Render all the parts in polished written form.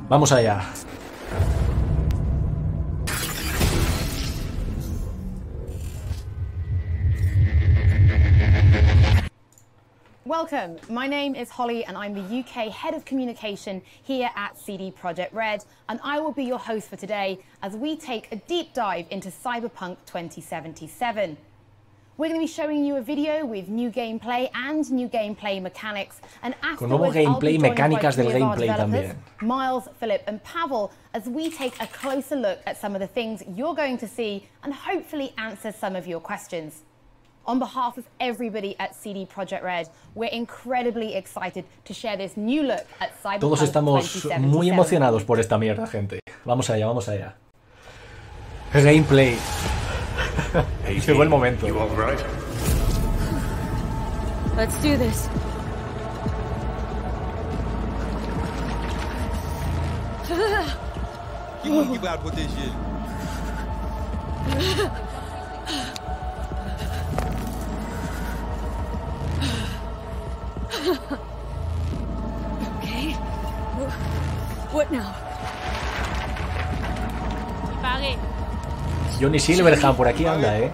Vamos allá. Welcome, my name is Holly and I'm the UK Head of Communication here at CD Projekt Red, and I will be your host for today as we take a deep dive into Cyberpunk 2077. We're going to be showing you a video with new gameplay and new gameplay mechanics, and afterwards I'll be joined by three of our developers, Miles, Philip and Pavel, as we take a closer look at some of the things you're going to see and hopefully answer some of your questions. On behalf of everybody at CD Projekt Red, we're incredibly excited to share this new look at Cyberpunk 2077. Todos estamos muy emocionados por esta mierda, gente. Vamos allá, vamos allá. Gameplay. Llegó el momento. You all right? Let's do this. You won't give out with this shit. Okay. What now? Pague. Johnny Silverhand por aquí anda,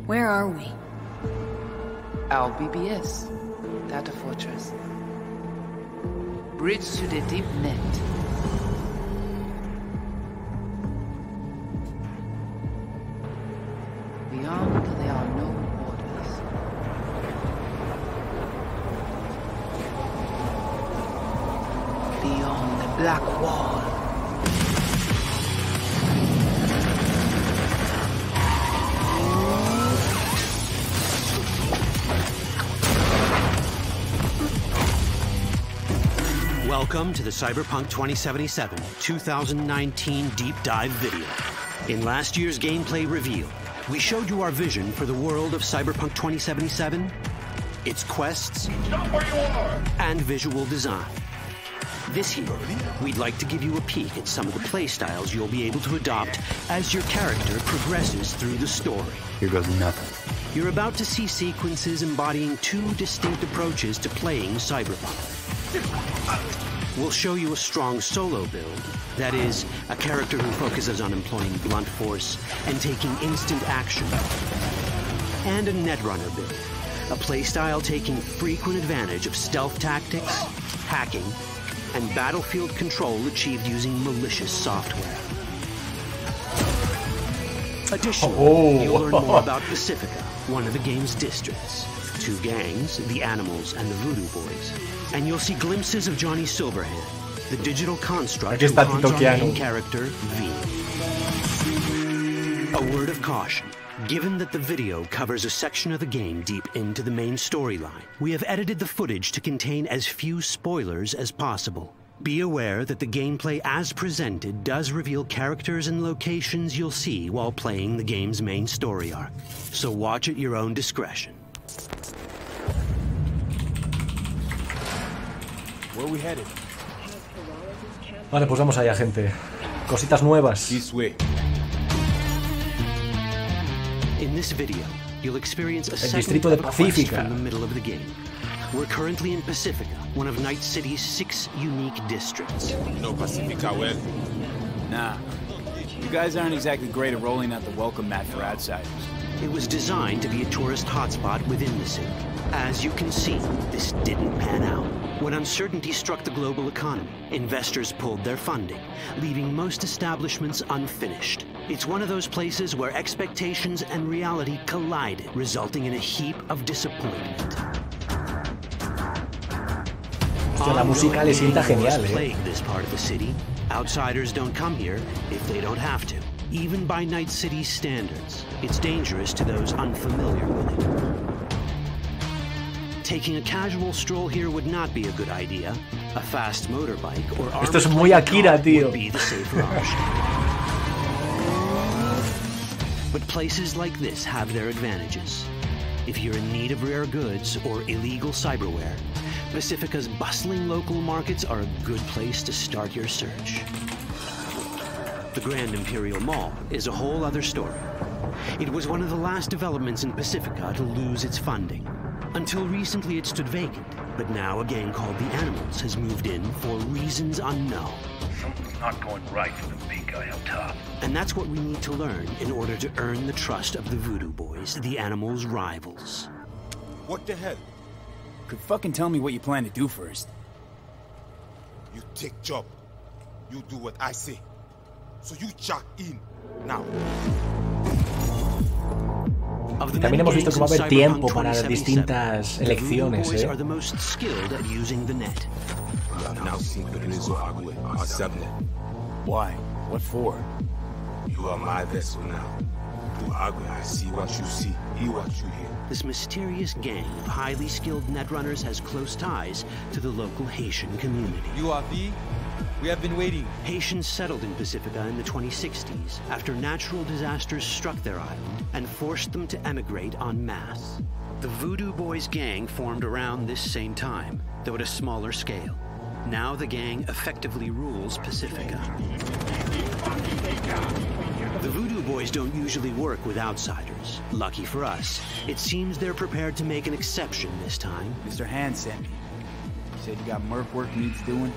Where are we? Our BBS, Data Fortress. Bridge to the deep net. Beyond, there are no borders. Beyond the black wall. Welcome to the Cyberpunk 2077 2019 Deep Dive video. In last year's gameplay reveal, we showed you our vision for the world of Cyberpunk 2077, its quests, and visual design. This year, we'd like to give you a peek at some of the playstyles you'll be able to adopt as your character progresses through the story. Here goes nothing. You're about to see sequences embodying two distinct approaches to playing Cyberpunk. We'll show you a strong solo build, that is, a character who focuses on employing blunt force and taking instant action. And a Netrunner build, a playstyle taking frequent advantage of stealth tactics, hacking, and battlefield control achieved using malicious software. Additionally, you'll learn more about Pacifica, one of the game's districts. Two gangs, the Animals and the Voodoo Boys. And you'll see glimpses of Johnny Silverhand, the digital construct who haunts our main character, V. A word of caution. Given that the video covers a section of the game deep into the main storyline, we have edited the footage to contain as few spoilers as possible. Be aware that the gameplay as presented does reveal characters and locations you'll see while playing the game's main story arc. So watch at your own discretion. Where we headed? Vale, pues vamos allá, gente. Cositas nuevas. This way. In this video, you'll experience a distrito de Pacifica from the middle of the game. We're currently in Pacifica, one of Night City's 6 unique districts. No Pacifica well. Nah. You guys aren't exactly great at rolling out the welcome mat for outsiders. It was designed to be a tourist hotspot within the city. As you can see, this didn't pan out. When uncertainty struck the global economy, investors pulled their funding, leaving most establishments unfinished. It's one of those places where expectations and reality collided, resulting in a heap of disappointment. La música le sienta genial, plague this part of the city. Outsiders don't come here if they don't have to. Even by Night City's standards, it's dangerous to those unfamiliar with it. taking a casual stroll here would not be a good idea. A fast motorbike or Esto es muy Akira, tío. would be the safer option. But places like this have their advantages. If you're in need of rare goods or illegal cyberware, Pacifica's bustling local markets are a good place to start your search. The Grand Imperial Mall is a whole other story. It was one of the last developments in Pacifica to lose its funding. Until recently it stood vacant, but now a gang called the Animals has moved in for reasons unknown. Something's not going right for the big guy up top. And that's what we need to learn in order to earn the trust of the Voodoo Boys, the Animals' rivals. What the hell? Could fucking tell me what you plan to do first. You take job. You do what I say. So you jack in now. También hemos visto que va a haber tiempo para las distintas elecciones, are the most skilled at using the net. Why? What for? You are my vessel now. Do I see what you see, hear what you hear. This mysterious gang of highly skilled netrunners has close ties to the local Haitian community. You are V? We have been waiting. Haitians settled in Pacifica in the 2060s after natural disasters struck their island and forced them to emigrate en masse. The Voodoo Boys gang formed around this same time, though at a smaller scale. Now the gang effectively rules Pacifica. The Voodoo Boys don't usually work with outsiders. Lucky for us, it seems they're prepared to make an exception this time. Mr. Hand sent me. Said you got merc work needs doing?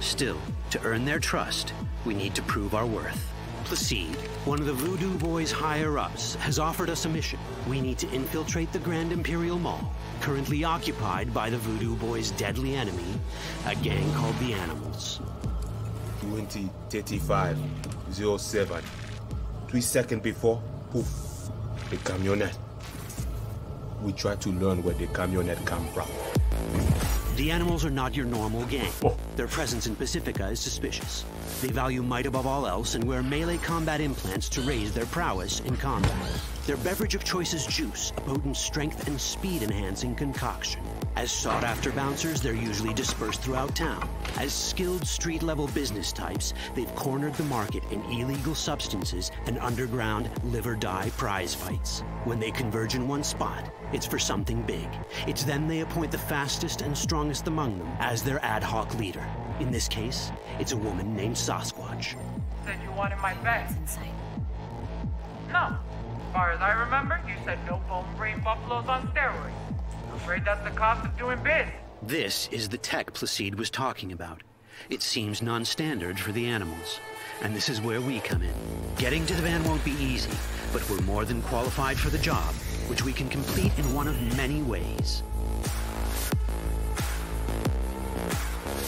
Still, to earn their trust, we need to prove our worth. Placide, one of the Voodoo Boys' higher-ups, has offered us a mission. We need to infiltrate the Grand Imperial Mall, currently occupied by the Voodoo Boys' deadly enemy, a gang called the Animals. 20:35:07. 3 seconds before, poof, the camionette. We try to learn where the camionette come from. The Animals are not your normal gang. Their presence in Pacifica is suspicious. They value might above all else and wear melee combat implants to raise their prowess in combat. Their beverage of choice is juice, a potent strength and speed-enhancing concoction. As sought-after bouncers, they're usually dispersed throughout town. As skilled street-level business types, they've cornered the market in illegal substances and underground live-or-die prize fights. When they converge in one spot, it's for something big. It's then they appoint the fastest and strongest among them as their ad hoc leader. In this case, it's a woman named Sasquatch. Said you wanted my bag. No. As far as I remember, you said no bone brain buffaloes on steroids. I'm afraid that's the cost of doing biz. This is the tech Placide was talking about. It seems non-standard for the Animals. And this is where we come in. Getting to the van won't be easy, but we're more than qualified for the job, which we can complete in one of many ways.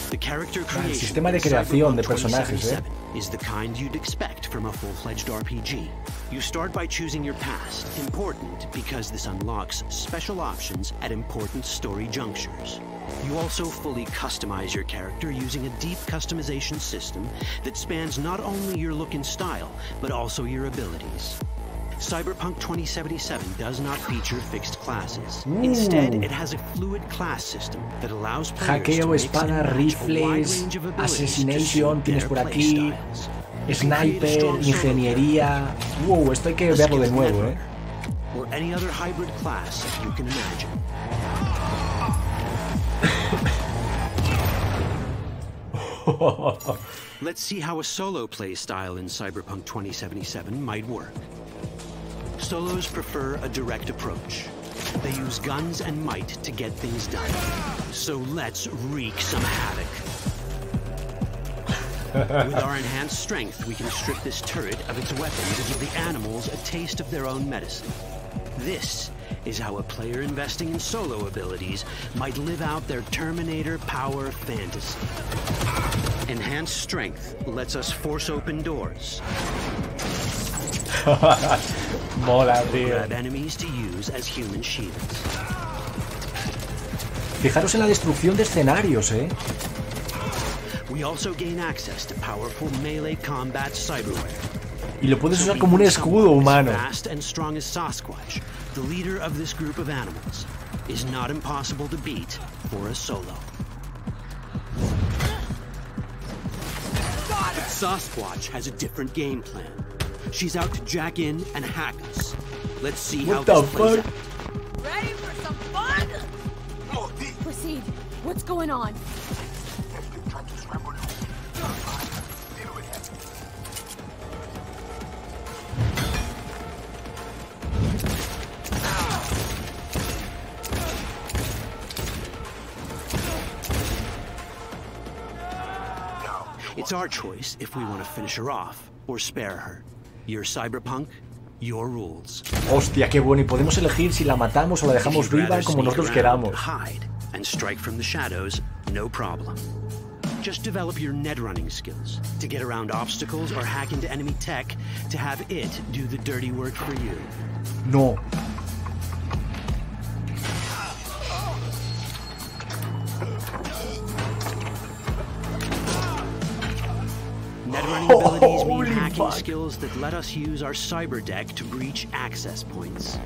The character creation sistema de creación de personajes, is the kind you'd expect from a full-fledged RPG. You start by choosing your past, important because this unlocks special options at important story junctures. You also fully customize your character using a deep customization system that spans not only your look and style, but also your abilities. Cyberpunk 2077 does not feature fixed classes. Instead, it has a fluid class system that allows players hackeo, to mix espada, and match a wide rifles, range of abilities assassination, to tienes suit por their aquí, playstyles. sniper, ingeniería. Wow, esto hay que verlo de nuevo, Or any other hybrid class you can imagine. Let's see how a solo play style in Cyberpunk 2077 might work. Solos prefer a direct approach. They use guns and might to get things done. So let's wreak some havoc. With our enhanced strength, we can strip this turret of its weapons and give the Animals a taste of their own medicine. This is how a player investing in solo abilities might live out their Terminator power fantasy. Enhanced strength lets us force open doors. Mola, tío. Grab enemies to use as human shields. Fijaros en la destrucción de escenarios, We also gain access to powerful melee combat cyberware. Y lo puedes usar como un escudo humano. Fast and strong as Sasquatch, the leader of this group of animals. is not impossible to beat for a solo. Sasquatch has a different game plan. She's out to jack in and hack us. Let's see how this plays out. Ready for some fun? Proceed. What's going on? It's our choice if we want to finish her off or spare her. You're Cyberpunk, your rules. Hostia, qué bueno. Y podemos elegir si la matamos o la dejamos viva como nosotros queramos. Hide and strike from the shadows, no problem. Just develop your net running skills to get around obstacles or hack into enemy tech to have it do the dirty work for you. No. Net running abilities mean hacking skills that let us use our cyber deck to breach access points.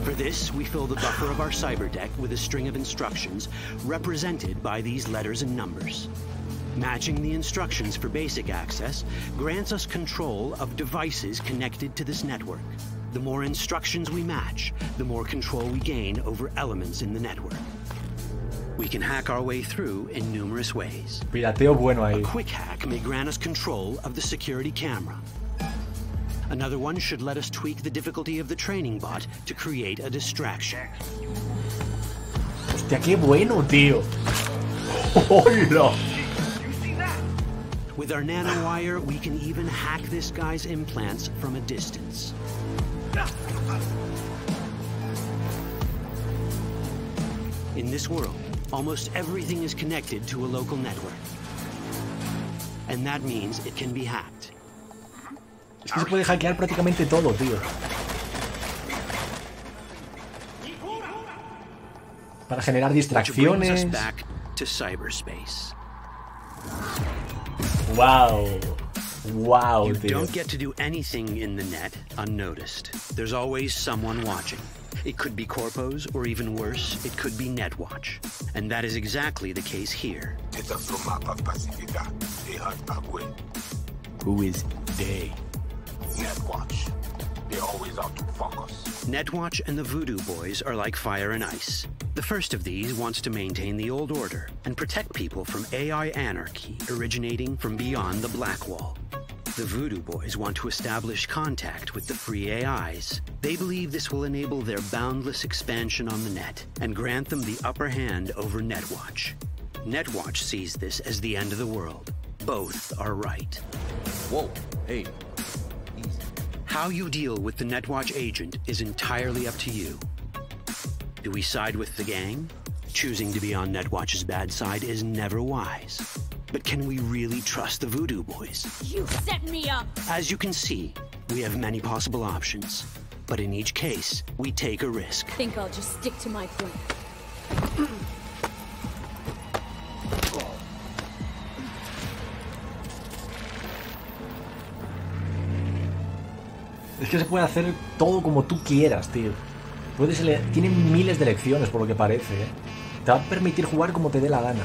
For this, we fill the buffer of our cyber deck with a string of instructions represented by these letters and numbers. Matching the instructions for basic access grants us control of devices connected to this network. The more instructions we match, the more control we gain over elements in the network. We can hack our way through in numerous ways. Pirateo bueno ahí. A quick hack may grant us control of the security camera. Another one should let us tweak the difficulty of the training bot to create a distraction. Hostia, qué bueno, tío. Hola. With our nanowire, we can even hack this guy's implants from a distance. In this world, almost everything is connected to a local network. And that means it can be hacked. Es que se puede hackear prácticamente todo, tío. Para generar distracciones. Back to cyberspace. Wow. Wow, you tío. Don't get to do anything in the net unnoticed. There's always someone watching. It could be corpos, or even worse, it could be Netwatch. And that is exactly the case here. Who is they? Netwatch. They're always out to fuck us. Netwatch and the Voodoo Boys are like fire and ice. The first of these wants to maintain the old order and protect people from AI anarchy originating from beyond the Black Wall. The Voodoo Boys want to establish contact with the free AIs. They believe this will enable their boundless expansion on the net and grant them the upper hand over Netwatch. Netwatch sees this as the end of the world. Both are right. Whoa, hey. How you deal with the Netwatch agent is entirely up to you. Do we side with the gang? Choosing to be on Netwatch's bad side is never wise. But can we really trust the Voodoo Boys? You set me up! As you can see, we have many possible options. But in each case, we take a risk. Think I'll just stick to my plan. Es que se puede hacer todo como tú quieras, tío. Tienen miles de elecciones, por lo que parece, ¿eh? Te va a permitir jugar como te dé la gana.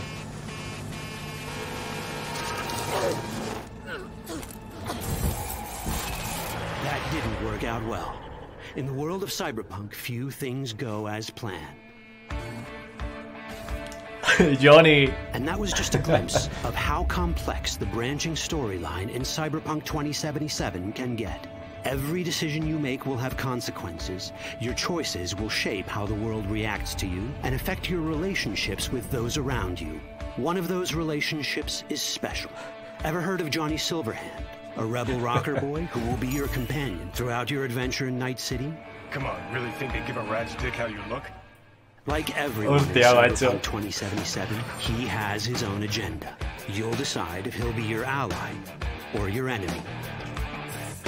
That didn't work out well. In the world of Cyberpunk, few things go as planned. Johnny! And that was just a glimpse of how complex the branching storyline in Cyberpunk 2077 can get. Every decision you make will have consequences. Your choices will shape how the world reacts to you and affect your relationships with those around you. One of those relationships is special. Ever heard of Johnny Silverhand? A rebel rocker boy who will be your companion throughout your adventure in Night City? Come on, really think they give a rat's dick how you look? Like everyone in Cyberpunk 2077, he has his own agenda. You'll decide if he'll be your ally or your enemy.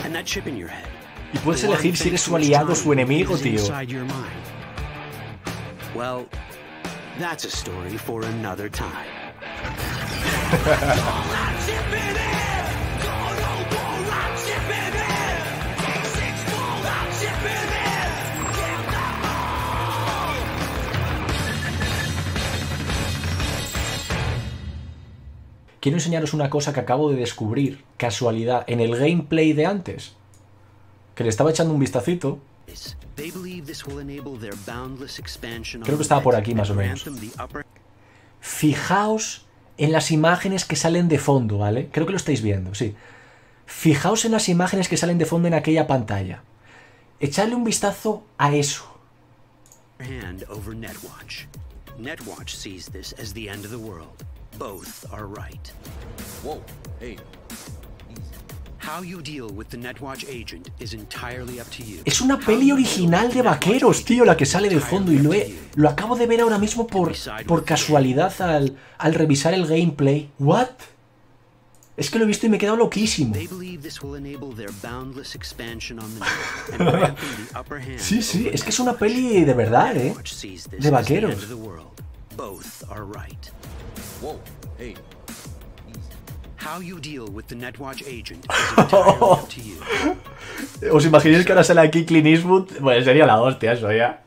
And that chip in your head. Y puedes elegir si eres su aliado o su enemigo, tío. Well, that's a story for another time. quiero enseñaros una cosa que acabo de descubrir, casualidad, en el gameplay de antes. Que le estaba echando un vistacito. Creo que estaba por aquí más o menos. Fijaos en las imágenes que salen de fondo, ¿vale? Creo que lo estáis viendo, sí. Fijaos en las imágenes que salen de fondo en aquella pantalla. Echadle un vistazo a eso. Netwatch sees this as the end of the world. Both are right. Whoa, hey. How you deal with the Netwatch agent is entirely up to you. Es una peli original de vaqueros, tío, la que sale de fondo, y lo acabo de ver ahora mismo por casualidad al revisar el gameplay. ¿What? Es que lo he visto y me he quedado loquísimo. Sí, sí, es que es una peli de verdad, ¿eh? De vaqueros. ¿Os imagináis que ahora sale aquí Clint Eastwood? Pues sería la hostia eso ya.